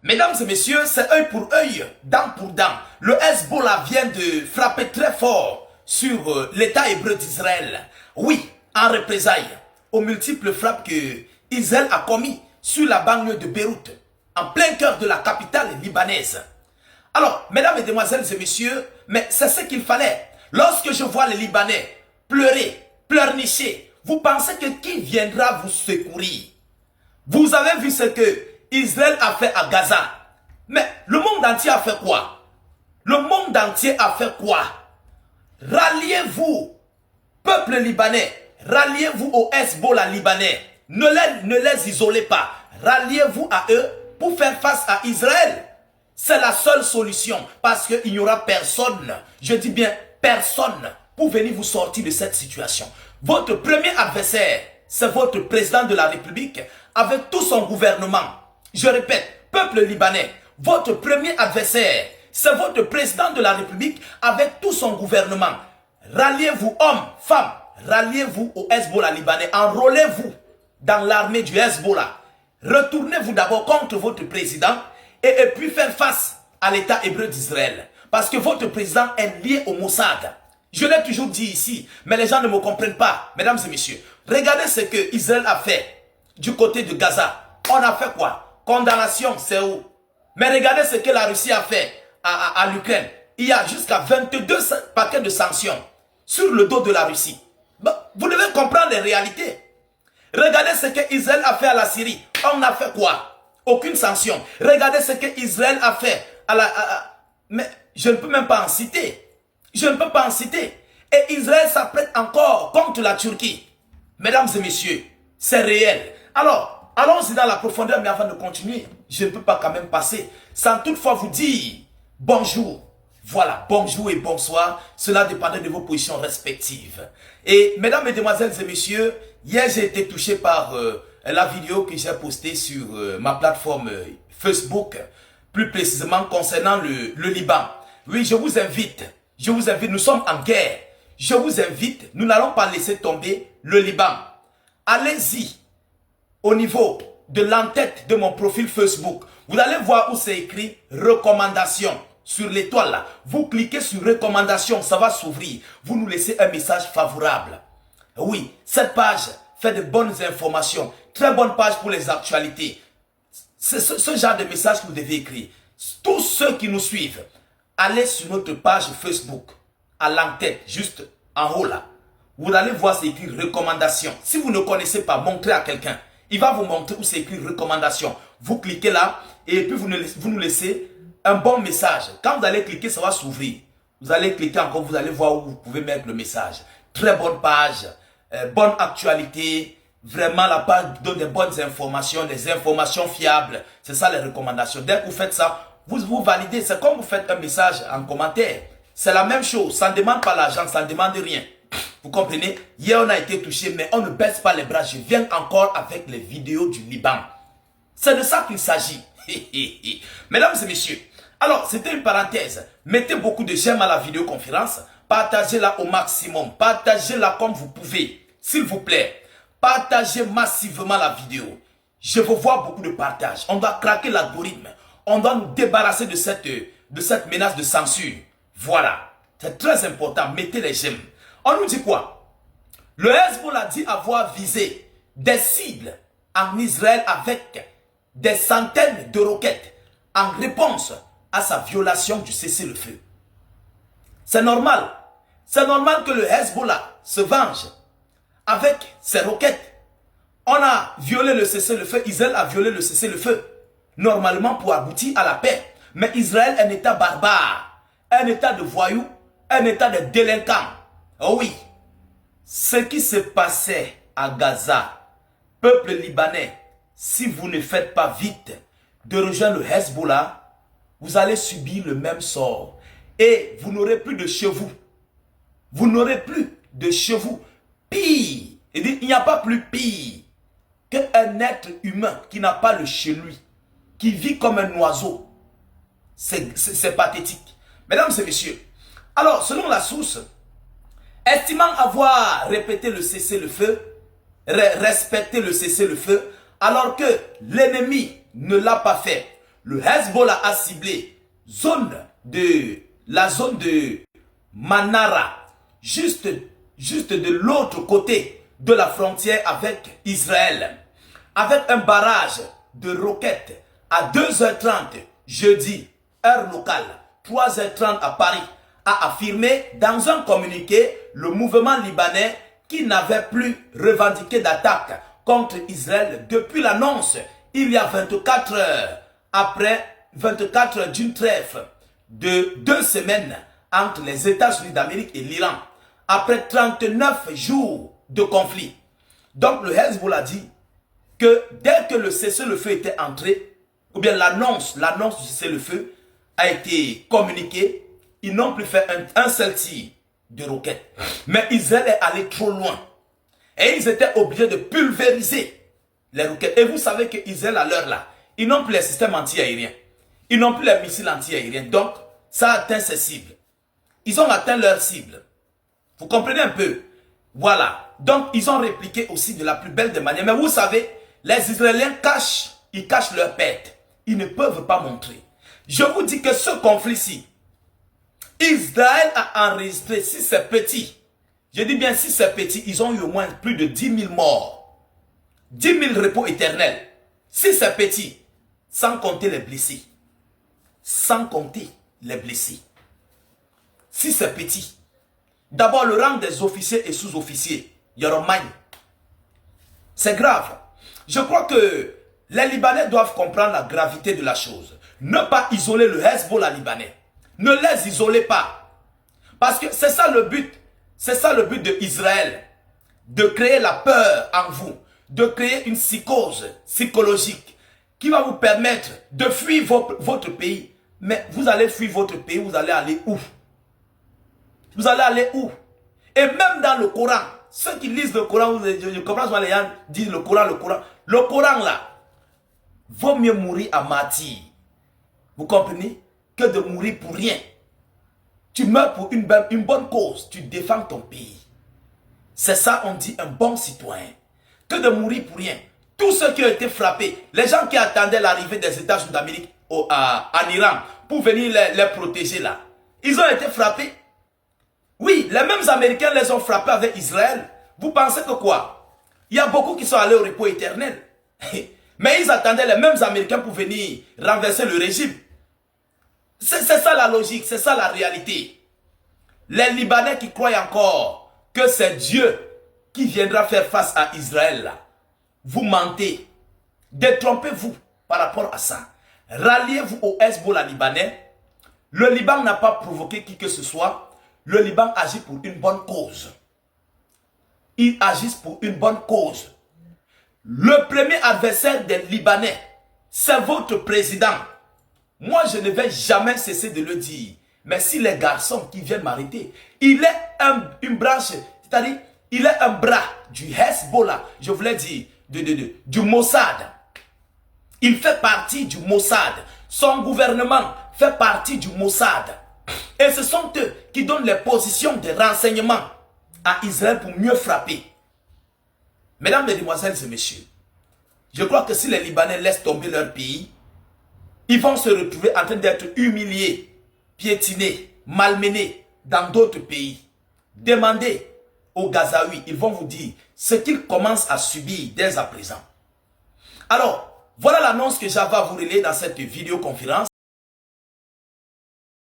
Mesdames et messieurs, c'est œil pour œil, dent pour dent. Le Hezbollah vient de frapper très fort sur l'État hébreu d'Israël. Oui, en représailles aux multiples frappes que Israël a commis sur la banlieue de Beyrouth, en plein cœur de la capitale libanaise. Alors, mesdames, mesdemoiselles et messieurs, mais c'est ce qu'il fallait. Lorsque je vois les Libanais pleurer, pleurnicher, vous pensez que qui viendra vous secourir? Vous avez vu ce que Israël a fait à Gaza. Mais le monde entier a fait quoi? Le monde entier a fait quoi? Ralliez-vous, peuple libanais, ralliez-vous au Hezbollah libanais. Ne les isolez pas. Ralliez-vous à eux pour faire face à Israël. C'est la seule solution parce qu'il n'y aura personne, je dis bien personne, pour venir vous sortir de cette situation. Votre premier adversaire, c'est votre président de la République avec tout son gouvernement. Je répète, peuple libanais, votre premier adversaire, c'est votre président de la République avec tout son gouvernement. Ralliez-vous, hommes, femmes, ralliez-vous au Hezbollah libanais, enrôlez-vous dans l'armée du Hezbollah. Retournez-vous d'abord contre votre président et puis faire face à l'État hébreu d'Israël. Parce que votre président est lié au Mossad. Je l'ai toujours dit ici, mais les gens ne me comprennent pas. Mesdames et messieurs, regardez ce que Israël a fait du côté de Gaza. On a fait quoi? Condamnation, c'est où? Mais regardez ce que la Russie a fait à l'Ukraine. Il y a jusqu'à 22 paquets de sanctions sur le dos de la Russie. Bon, vous devez comprendre les réalités. Regardez ce que Israël a fait à la Syrie. On a fait quoi? Aucune sanction. Regardez ce que Israël a fait mais je ne peux même pas en citer. Je ne peux pas en citer. Et Israël s'apprête encore contre la Turquie. Mesdames et messieurs, c'est réel. Alors, allons-y dans la profondeur, mais avant de continuer, je ne peux pas quand même passer sans toutefois vous dire bonjour. Voilà, bonjour et bonsoir. Cela dépendait de vos positions respectives. Et mesdames, mesdemoiselles et messieurs, hier j'ai été touché par la vidéo que j'ai postée sur ma plateforme Facebook, plus précisément concernant le Liban. Oui, je vous invite, nous sommes en guerre. Je vous invite, nous n'allons pas laisser tomber le Liban. Allez-y au niveau de l'entête de mon profil Facebook. Vous allez voir où c'est écrit recommandation. Sur l'étoile là, vous cliquez sur recommandation, ça va s'ouvrir. Vous nous laissez un message favorable. Oui, cette page fait de bonnes informations. Très bonne page pour les actualités. C'est ce genre de message que vous devez écrire. Tous ceux qui nous suivent, allez sur notre page Facebook, à l'entête, juste en haut là. Vous allez voir c'est écrit recommandation. Si vous ne connaissez pas, montrez à quelqu'un. Il va vous montrer où c'est écrit recommandation. Vous cliquez là et puis vous nous laissez un bon message. Quand vous allez cliquer, ça va s'ouvrir. Vous allez cliquer encore, vous allez voir où vous pouvez mettre le message. Très bonne page, bonne actualité. Vraiment, la page donne des bonnes informations, des informations fiables. C'est ça les recommandations. Dès que vous faites ça, vous validez. C'est comme vous faites un message en commentaire. C'est la même chose. Ça ne demande pas l'argent, ça ne demande rien. Vous comprenez? Hier, on a été touché, mais on ne baisse pas les bras. Je viens encore avec les vidéos du Liban. C'est de ça qu'il s'agit. Mesdames et messieurs, alors c'était une parenthèse. Mettez beaucoup de j'aime à la vidéoconférence. Partagez-la au maximum. Partagez-la comme vous pouvez. S'il vous plaît, partagez massivement la vidéo. Je veux voir beaucoup de partage. On doit craquer l'algorithme. On doit nous débarrasser de cette menace de censure. Voilà. C'est très important. Mettez les j'aime. On nous dit quoi? Le Hezbollah dit avoir visé des cibles en Israël avec des centaines de roquettes en réponse à sa violation du cessez-le-feu. C'est normal. C'est normal que le Hezbollah se venge avec ses roquettes. On a violé le cessez-le-feu. Israël a violé le cessez-le-feu. Normalement pour aboutir à la paix. Mais Israël est un État barbare. Un État de voyous. Un État de délinquants. Oh oui. Ce qui se passait à Gaza, peuple libanais, si vous ne faites pas vite de rejoindre le Hezbollah, vous allez subir le même sort. Et vous n'aurez plus de chevaux. Vous n'aurez plus de chevaux. Pire. Il n'y a pas plus pire qu'un être humain qui n'a pas le chez lui, qui vit comme un oiseau. C'est pathétique. Mesdames et messieurs, alors selon la source, estimant avoir répété le cessez-le-feu, respecté le cessez-le-feu, alors que l'ennemi ne l'a pas fait, le Hezbollah a ciblé la zone de Manara, juste de l'autre côté de la frontière avec Israël, avec un barrage de roquettes à 2h30 jeudi, heure locale, 3h30 à Paris, a affirmé dans un communiqué le mouvement libanais qui n'avait plus revendiqué d'attaque contre Israël depuis l'annonce il y a 24 heures, après 24 heures d'une trêve de 2 semaines entre les États-Unis d'Amérique et l'Iran, après 39 jours de conflit. Donc le Hezbollah dit que dès que le cessez-le-feu était entré, ou bien l'annonce du cessez-le-feu a été communiquée, ils n'ont plus fait un seul tir de roquettes. Mais Israël est allé trop loin. Et ils étaient obligés de pulvériser les roquettes. Et vous savez qu'Israël, à l'heure là, ils n'ont plus les systèmes anti-aériens. Ils n'ont plus les missiles anti-aériens. Donc, ça a atteint ses cibles. Ils ont atteint leur cible. Vous comprenez un peu? Voilà. Donc, ils ont répliqué aussi de la plus belle des manières. Mais vous savez, les Israéliens ils cachent leur pète. Ils ne peuvent pas montrer. Je vous dis que ce conflit-ci, Israël a enregistré, si c'est petit, je dis bien si c'est petit, ils ont eu au moins plus de 10 000 morts. 10 000 repos éternels. Si c'est petit, sans compter les blessés. Sans compter les blessés. Si c'est petit. D'abord le rang des officiers et sous-officiers. Yoromagne. C'est grave. Je crois que les Libanais doivent comprendre la gravité de la chose. Ne pas isoler le Hezbollah libanais. Ne les isolez pas. Parce que c'est ça le but. C'est ça le but d'Israël. De créer la peur en vous. De créer une psychose psychologique qui va vous permettre de fuir votre pays. Mais vous allez fuir votre pays, vous allez aller où? Vous allez aller où? Et même dans le Coran, ceux qui lisent le Coran, je comprends souvent les gens disent le Coran. Le Coran là, vaut mieux mourir à martyr. Vous comprenez? Que de mourir pour rien. Tu meurs pour une bonne cause. Tu défends ton pays. C'est ça, on dit un bon citoyen. Que de mourir pour rien. Tous ceux qui ont été frappés, les gens qui attendaient l'arrivée des États-Unis d'Amérique en Iran pour venir les protéger là, ils ont été frappés. Oui, les mêmes Américains les ont frappés avec Israël. Vous pensez que quoi? Il y a beaucoup qui sont allés au repos éternel. Mais ils attendaient les mêmes Américains pour venir renverser le régime. C'est ça la logique, c'est ça la réalité. Les Libanais qui croient encore que c'est Dieu qui viendra faire face à Israël, là, vous mentez. Détrompez-vous par rapport à ça. Ralliez-vous au Hezbollah libanais. Le Liban n'a pas provoqué qui que ce soit. Le Liban agit pour une bonne cause. Ils agissent pour une bonne cause. Le premier adversaire des Libanais, c'est votre président. Moi, je ne vais jamais cesser de le dire. Mais si les garçons qui viennent m'arrêter, il est une branche, c'est-à-dire, il est un bras du Hezbollah, je voulais dire, du Mossad. Il fait partie du Mossad. Son gouvernement fait partie du Mossad. Et ce sont eux qui donnent les positions de renseignement à Israël pour mieux frapper. Mesdames, Mesdemoiselles et Messieurs, je crois que si les Libanais laissent tomber leur pays, ils vont se retrouver en train d'être humiliés, piétinés, malmenés dans d'autres pays. Demandez aux Gazaouis, ils vont vous dire ce qu'ils commencent à subir dès à présent. Alors, voilà l'annonce que j'avais à vous relayer dans cette vidéoconférence.